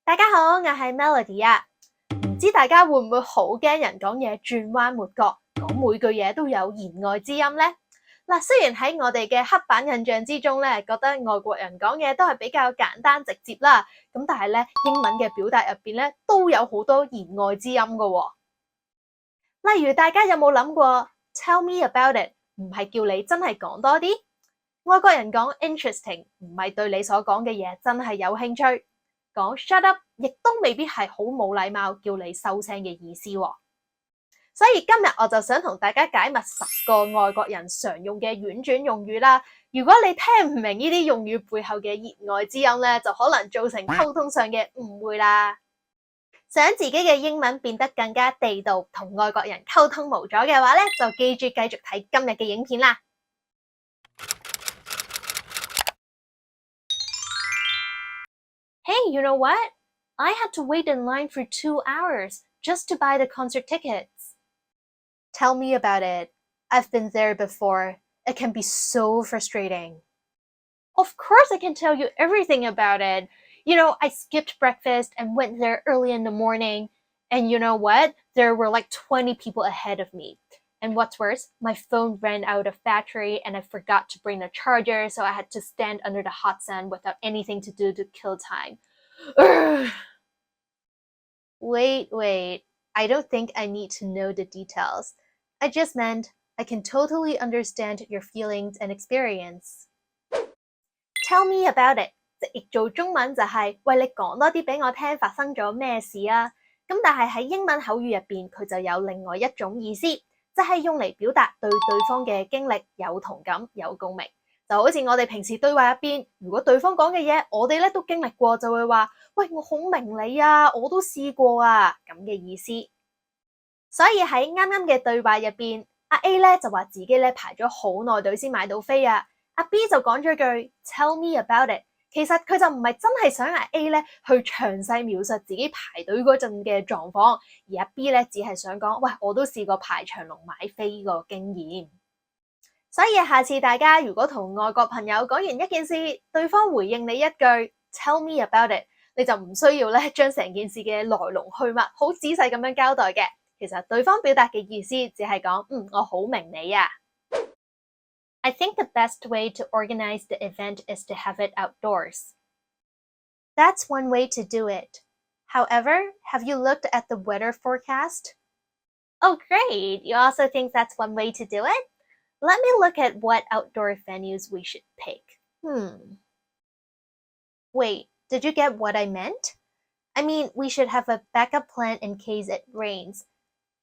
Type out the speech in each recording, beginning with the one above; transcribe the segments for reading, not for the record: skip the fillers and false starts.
大家好，我係 Melody 啊。唔知大家會唔會好驚人講嘢轉彎抹角，講每句嘢都有言外之音呢？嗱，雖然喺我哋嘅刻板印象之中咧，覺得外國人講嘢都係比較簡單直接啦，咁但係咧英文嘅表達入邊咧都有好多言外之音㗎喎。例如大家有冇諗過 Tell me about it 唔係叫你真係講多啲？外國人講 interesting 唔係對你所講嘅嘢真係有興趣。講 shut up 亦都未必係好冇禮貌叫你收聲嘅意思喎。所以今日我就想同大家解密10個外國人常用嘅婉轉用語啦。如果你聽唔明呢啲用語背後嘅言外之音咧，就可能造成溝通上嘅誤會啦。想自己嘅英文變得更加地道，同外國人溝通無阻嘅話咧，就記住繼續睇今日嘅影片啦。Hey, you know what? I had to wait in line for 2 hours just to buy the concert tickets. Tell me about it. I've been there before. It can be so frustrating. Of course I can tell you everything about it. You know, I skipped breakfast and went there early in the morning. And you know what? There were like 20 people ahead of me. And what's worse, my phone ran out of battery and I forgot to bring a charger, so I had to stand under the hot sun without anything to do to kill time. Urgh. Wait. I don't think I need to know the details. I just meant I can totally understand your feelings and experience. Tell me about it. 直譯做中文就係喂，你講多啲俾我聽發生咗咩事啊。咁但係喺英文口語入邊，佢就有另外一種意思，就係用嚟表達對對方嘅經歷有同感、有共鳴。就好似我哋平時對話入邊，如果對方講嘅嘢我哋咧都經歷過，就會話喂，我好明你啊，我都試過啊咁嘅意思。所以喺啱啱嘅對話入邊，阿 A 咧就話自己咧排咗好耐隊先買到飛啊，阿 B 就講咗句 Tell me about it。其實佢就唔係真係想阿 A 咧去詳細描述自己排隊嗰陣嘅狀況，而阿 B 咧只係想講喂，我都試過排長龍買飛個經驗。所以下次大家如果同外國朋友講完一件事，對方回應你一句 Tell me about it， 你就唔需要咧將成件事嘅來龍去脈好仔細咁樣交代嘅。其實對方表達嘅意思只係講我好明你啊。I think the best way to organize the event is to have it outdoors. That's one way to do it. However, have you looked at the weather forecast? Oh, great! You also think that's one way to do it? Let me look at what outdoor venues we should pick. Wait, did you get what I meant? I mean, we should have a backup plan in case it rains.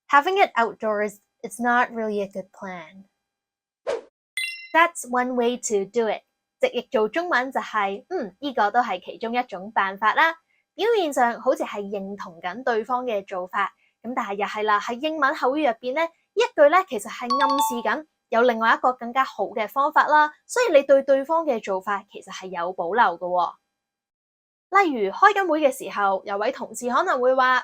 Having it outdoors is not really a good plan. That's one way to do it. 直譯做中文就係呢個都係其中一種辦法啦。表面上好似係認同緊對方嘅做法，咁但係又係啦，喺英文口語入邊咧，一句咧其實係暗示緊有另外一個更加好嘅方法啦，所以你對對方嘅做法其實係有保留嘅喎。例如開緊會嘅時候，有位同事可能會話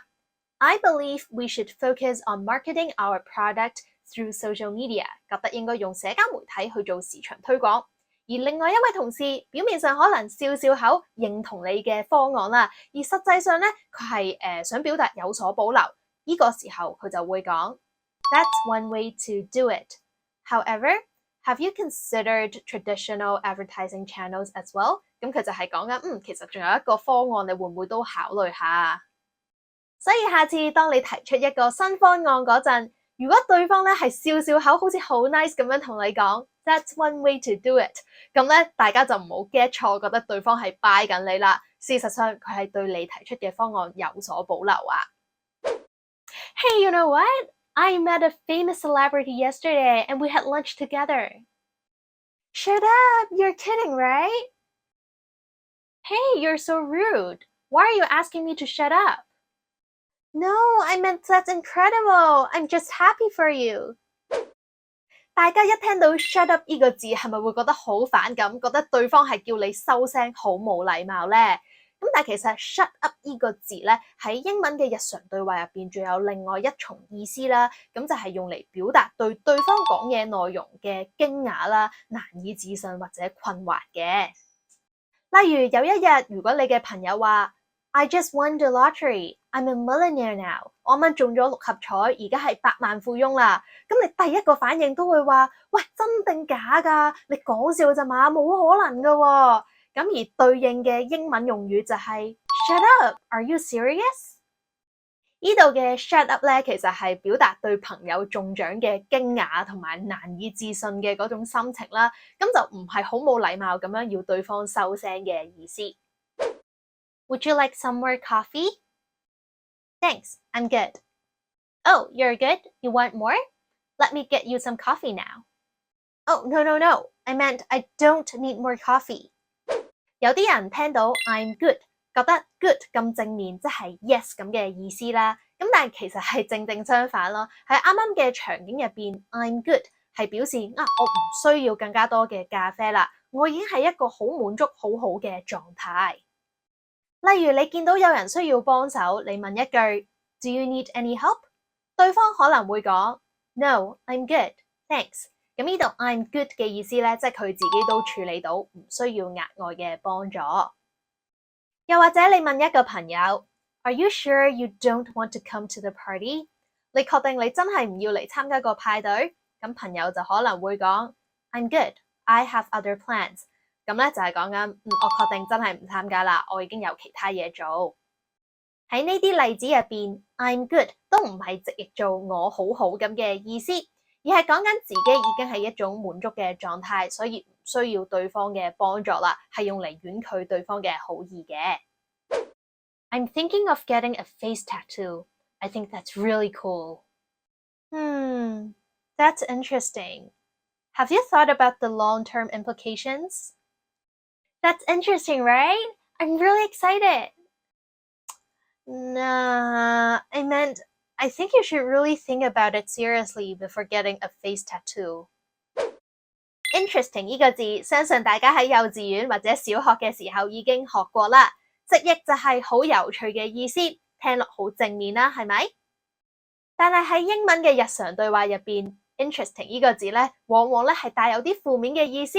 I believe we should focus on marketing our product through social media， 覺得應該用社交媒體去做市場推廣。而另外一位同事表面上可能笑笑口認同你嘅方案啦，而實際上咧佢係想表達有所保留。呢個時候佢就會講 That's one way to do it. However, have you considered traditional advertising channels as well? 咁佢就係講緊其實仲有一個方案，你會唔會都考慮下？所以下次當你提出一個新方案嗰陣，如果對方咧係笑笑口，好似好 nice 咁樣同你講 That's one way to do it， 咁咧大家就唔好 get 錯，覺得對方係 buy 緊你啦。事實上佢係對你提出嘅方案有所保留啊。Hey, you know what? I met a famous celebrity yesterday and we had lunch together. Shut up! You're kidding, right? Hey, you're so rude. Why are you asking me to shut up? No, I meant that's incredible. I'm just happy for you. 大家一聽到 shut up 呢個字，係咪會覺得好反感，覺得對方係叫你收聲，好冇禮貌呢？咁但係其實 shut up 呢個字咧，喺英文嘅日常對話入邊，仲有另外一重意思啦。咁就係用嚟表達對對方講嘢內容嘅驚訝啦、難以置信或者困惑嘅。例如有一日，如果你嘅朋友話 I just won the lottery. I'm a millionaire now. 我啱啱中咗六合彩，而家係百萬富翁啦。咁你第一個反應都會話：喂，真定假㗎？你講笑咋嘛？冇可能㗎喎。咁而對應嘅英文用語就係 Shut up! Are you serious? 呢度嘅 shut up 咧，其實係表達對朋友中獎嘅驚訝同埋難以置信嘅嗰種心情啦。咁就唔係好冇禮貌咁樣要對方收聲嘅意思。Would you like some more coffee? Thanks, I'm good. Oh, you're good? You want more? Let me get you some coffee now. Oh, no. I meant I don't need more coffee. 有啲人聽到 I'm good，覺得 good 咁正面，即係 yes 咁嘅意思啦。咁但係其實係正相反咯。喺啱啱嘅場景入邊 I'm good 係表示我唔需要更加多嘅咖啡啦，我已經係一個好滿足好好嘅狀態。例如你見到有人需要幫手，你問一句 Do you need any help？ 對方可能會講 No, I'm good, thanks。咁呢度 I'm good 嘅意思咧，即係佢自己都處理到，唔需要額外嘅幫助。又或者你問一個朋友 Are you sure you don't want to come to the party？ 你確定你真係唔要嚟參加個派對？咁朋友就可能會講 I'm good, I have other plans。咁咧就係講緊，我確定真係唔參加啦，我已經有其他嘢做。喺呢啲例子入邊 I'm good 都唔係直譯做我好好咁嘅意思，而係講緊自己已經係一種滿足嘅狀態，所以唔需要對方嘅幫助啦，係用嚟婉拒對方嘅好意嘅。I'm thinking of getting a face tattoo. I think that's really cool. That's interesting. Have you thought about the long-term implications? That's interesting, right? I'm really excited. Nah, I meant I think you should really think about it seriously before getting a face tattoo. Interesting 呢個字，相信大家喺幼稚園或者小學嘅時候已經學過啦。直譯就係好有趣嘅意思，聽落好正面啦，係咪？但係喺英文嘅日常對話入邊 ，interesting 呢個字咧，往往咧係帶有啲負面嘅意思，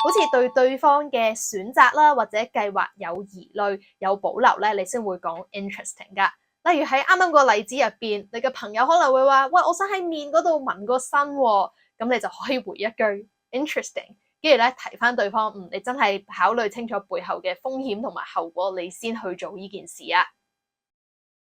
好似對對方嘅選擇啦或者計劃有疑慮、有保留咧，你先會講 interesting 噶。例如喺啱啱個例子入邊，你嘅朋友可能會話：喂，我想喺面嗰度紋個身喎，咁你就可以回一句 interesting。跟住咧提翻對方，你真係考慮清楚背後嘅風險同埋後果，你先去做呢件事啊。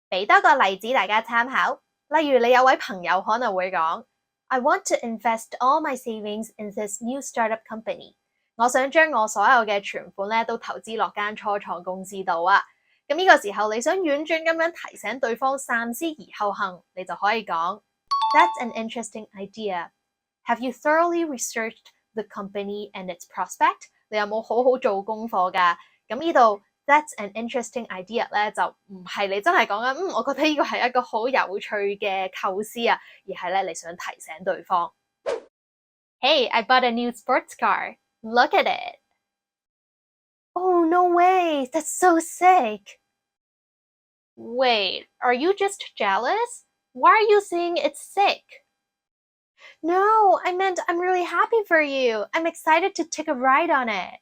俾多個例子大家參考，例如你有位朋友可能會講 I want to invest all my savings in this new startup company。我想將我所有嘅存款咧都投資落間初創公司度啊。咁呢個時候你想婉轉咁樣提醒對方三思而後行，你就可以講 That's an interesting idea. Have you thoroughly researched the company and its prospect？ 你有冇好好做功課㗎？咁呢度 That's an interesting idea 咧，就唔係你真係講緊，我覺得呢個係一個好有趣嘅構思啊，而係咧你想提醒對方。Hey, I bought a new sports car. Look at it. Oh, no way. That's so sick. Wait, are you just jealous? Why are you saying it's sick? No, I meant I'm really happy for you. I'm excited to take a ride on it.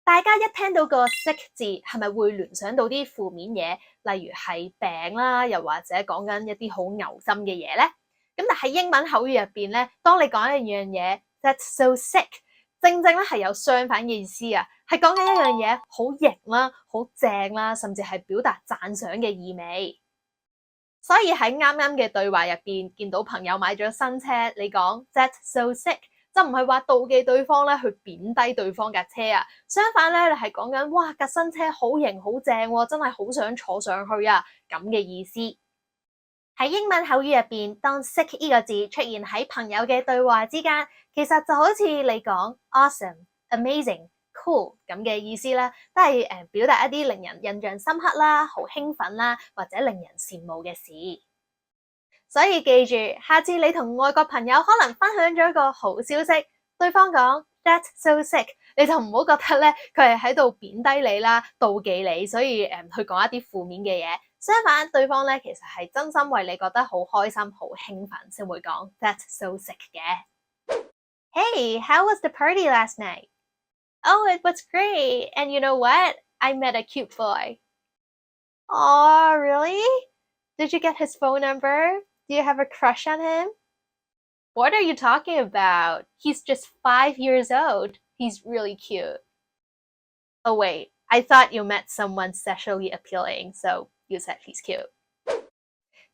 大家一聽到個 sick 字，係咪會聯想到啲負面嘢，例如係病啦，又或者講緊一啲好嘔心嘅嘢咧？咁但係英文口語入邊咧，當你講一樣嘢 that's so sick， 正咧係有相反嘅意思啊，係講緊一樣嘢好型啦、好正啦，甚至係表達讚賞嘅意味。所以喺啱啱嘅對話入邊，見到朋友買咗新車，你講 that's so sick。就唔係話妒忌對方咧，去貶低對方架車啊。相反咧，你係講緊哇架新車好型好正喎，真係好想坐上去啊咁嘅意思。喺英文口語入邊，當 sick 呢個字出現喺朋友嘅對話之間，其實就好似你講 awesome、amazing、cool 咁嘅意思啦，都係表達一啲令人印象深刻啦、好興奮啦，或者令人羨慕嘅事。所以記住，下次你同外國朋友可能分享咗一個好消息，對方講 That's so sick， 你就唔好覺得咧佢係喺度貶低你啦、妒忌你，所以去講一啲負面嘅嘢。相反，對方咧其實係真心為你覺得好開心、好興奮先會講 That's so sick 嘅。Hey, how was the party last night? Oh, it was great. And you know what? I met a cute boy. Oh, really? Did you get his phone number? Do you have a crush on him? What are you talking about? He's just 5 years old. He's really cute. Oh, wait. I thought you met someone sexually appealing, so you said he's cute.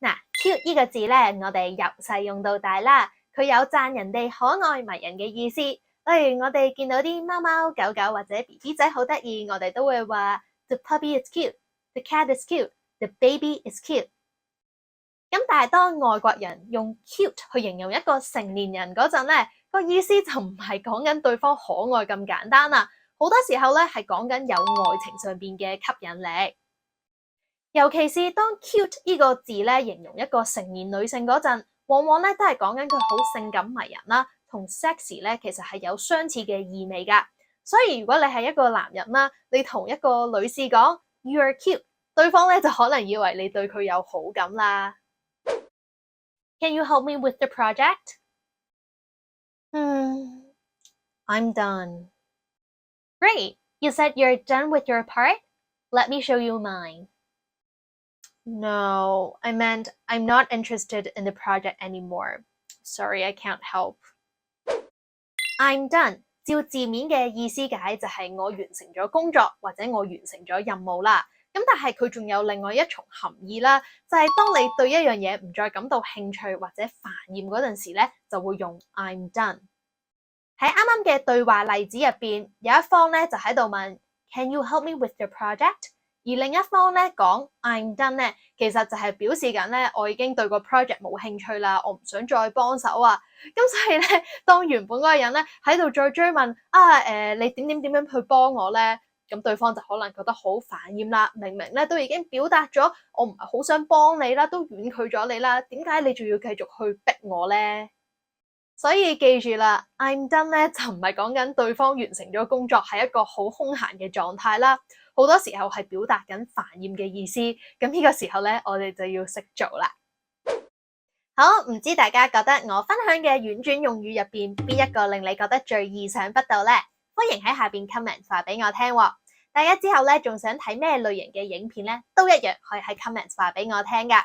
嗱，cute 呢個字咧，我哋由細用到大啦，佢有讚人哋可愛迷人嘅意思。例如我哋見到啲貓貓狗狗或者 BB 仔好得意，我哋都會話 The puppy is cute, the cat is cute, the baby is cute。咁但係當外國人用 cute 去形容一個成年人嗰陣咧，個意思就唔係講緊對方可愛咁簡單啦。好多時候咧係講緊有愛情上邊嘅吸引力。尤其是當 cute 呢個字咧形容一個成年女性嗰陣，往往咧都係講緊佢好性感迷人啦，同 sexy 咧其實係有相似嘅意味㗎。所以如果你係一個男人啦，你同一個女士講 You are cute， 對方咧就可能以為你對佢有好感啦。Can you help me with the project? I'm done. Great. You said you're done with your part? Let me show you mine. No, I meant I'm not interested in the project anymore. Sorry, I can't help. I'm done. 照字面嘅意思解就係我完成咗工作或者我完成咗任務啦。咁但係佢仲有另外一重含義啦，就係當你對一樣嘢唔再感到興趣或者煩厭嗰陣時咧，就會用 I'm done。喺啱啱嘅對話例子入邊，有一方咧就喺度問 Can you help me with the project？ 而另一方咧講 I'm done 咧，其實就係表示緊咧我已經對個 project 冇興趣啦，我唔想再幫手啊。咁所以咧，當原本嗰個人咧喺度再追問你點樣去幫我咧？咁對方就可能覺得好煩厭啦。明明咧都已經表達咗我唔係好想幫你啦，都婉拒咗你啦，點解你仲要繼續去逼我咧？所以記住啦 ，I'm done 咧就唔係講緊對方完成咗工作係一個好空閒嘅狀態啦，好多時候係表達緊煩厭嘅意思。咁呢個時候咧，我哋就要識做啦。好，唔知大家覺得我分享嘅婉轉用語入邊邊一個令你覺得最意想不到呢？歡迎喺下邊 comment 話俾我聽喎。大家之後咧仲想睇咩類型嘅影片咧，都一樣可以喺 comment 話俾我聽噶。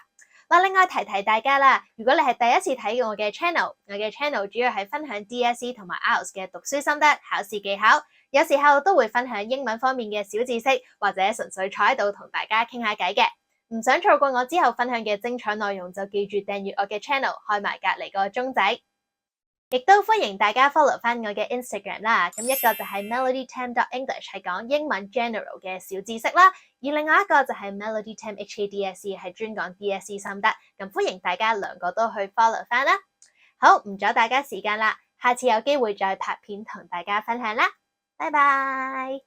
另外提大家啦，如果你係第一次睇我嘅 channel， 我嘅 channel 主要係分享 DSE 同埋 IELTS 嘅讀書心得、考試技巧，有時候都會分享英文方面嘅小知識，或者純粹坐喺度同大家傾下偈嘅。唔想錯過我之後分享嘅精彩內容，就記住訂閱我嘅 channel， 開埋隔離個鐘仔。亦都歡迎大家 follow 翻我嘅 Instagram 啦，咁一個就係 melodytam.english 係講英文 general 嘅小知識啦，而另外一個就係 melodytam HKDSE 係專講 DSE 心得，咁歡迎大家兩個都去 follow 翻啦。好，唔阻大家時間啦，下次有機會再拍片同大家分享啦，拜拜。